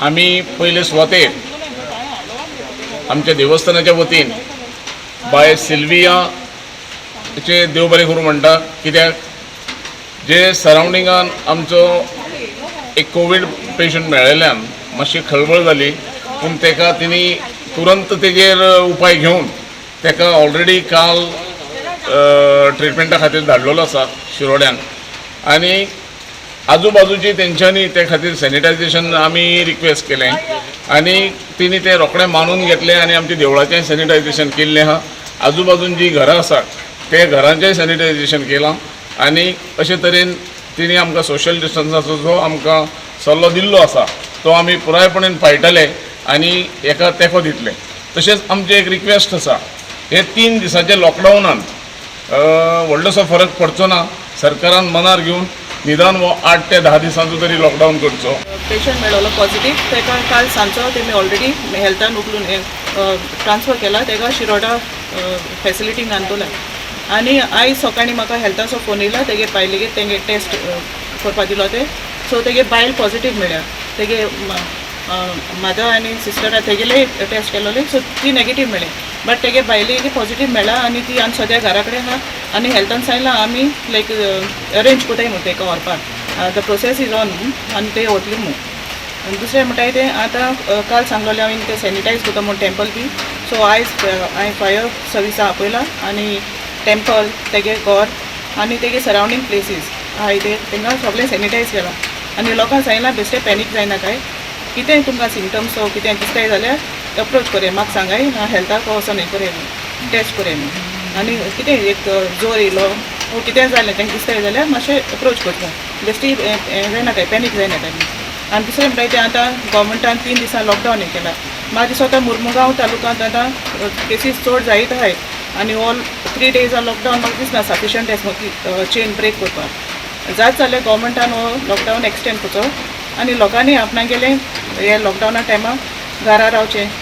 आम्ही पहिले स्वते आमच्या देवस्थानाच्या वतीन बाय सिल्वियाचे देव बरें करूं म्हणटा, कित्याक जे सरावंडिंगान आमचो एक कोविड पेशंट मेळिल्ल्यान मातशी खळबळ जाली, पूण तेका तिणी तुरंत तेजेर उपाय घेवन तेका ऑलरेडी काल ट्रिटमेंटा खातीर धाडलेलो आसा शिरोड्यान. आनी आजूबाजूची तेंच्यांनी ते खातीर सॅनिटायझेशन आमी रिक्वेस्ट केलें आनी तिणी ते रोखडें मानून घेतलें आनी आमच्या देवळाचें सॅनिटायझेशन केल्लें आहा. आजूबाजून जी घरां आसात ते घरांचें सॅनिटायझेशन केलां आनी अशे तरेन तिणी आमकां सोशल डिस्टन्साचो जो आमकां सल्लो दिल्लो आसा तो आमी पुरायपणान पाळटले आनी हेका तेंको दितले. तशेंच आमची एक रिक्वेस्ट आसा, हे 3 दिसांच्या लॉकडावनान व्हडलोसो फरक पडचो ना. सरकारान मनार घेवन निदान वो 8 ते 10 दिसांचो तरी लॉकडावन करचो. पेशंट मेळ्ळो पॉझिटीव, तेका काल सांजचो तेमी ऑलरेडी हेल्थान उखलून ट्रान्सफर केला, तेका शिरोडा फॅसिलिटीन घालतलो. आनी आयज सकाळीं म्हाका हेल्थाचो फोन येयला, तेगे बायलेगे तेंगे टेस्ट करपा दिलो ते. सो तेगे बायल पॉझिटीव मेळ्ळ्या. तेगे मदर आनी सिस्टरा तेगेले टेस्ट केलोले, सो ती नेगेटीव मेळ्ळे. बट तेगे बायलेगे पॉझिटीव मेळ्ळा आनी ती आनी सद्या घरा कडेन आहा. आनी हेल्थान सांगलां आमी लायक अरेंज कोताय म्हणून तेका व्हरपाक. द प्रोसेस इज ऑन आनी ते वतली म्हणून. दुसरें म्हणटाय तें आतां काल सांगलोलें हांवें ते सॅनिटायज कोता म्हूण टेंपल बी. सो आयज हांवें फायर सर्विसा आपयला आनी टेंपल तेगे घर आनी तेगे सरावंडींग प्लेसीस आहाय ते तेंकां सगळें सॅनिटायज केलां. आनी लोकांक सांगलां बेश्टें पॅनीक जायनाकाय. कितेंय तुमकां सिम्टम्स वो कितें दिसताय जाल्यार अप्रोच करे, म्हाका सांगाय, हेल्थाक वचोन हें करे टेस्ट करे. आनी कितें एक जोर येयलो वो कितें जालें तेंकां दिसताय जाल्यार मातशें अप्रोच करता. बेश्टी हें जायनाकाय, पॅनीक जायनाकाय. आनी दुसरें म्हणटाय तें आतां गोवोरमेंटान 3 दिसां लॉकडावन हें केलां. म्हाका दिसता आतां मुर्मुगांव तालुकांत आतां केसीस चड जायत आहाय आनी ऑल 3 डेज लॉकडावन म्हाका दिसना सफिशंट एज चेन ब्रेक करपाक. जात जाल्यार गोवोरमेंटान हो लॉकडावन एक्सटेंड करचो आनी लोकांनी आपणा गेलें हे लॉकडावना टायमार घरा रावचें.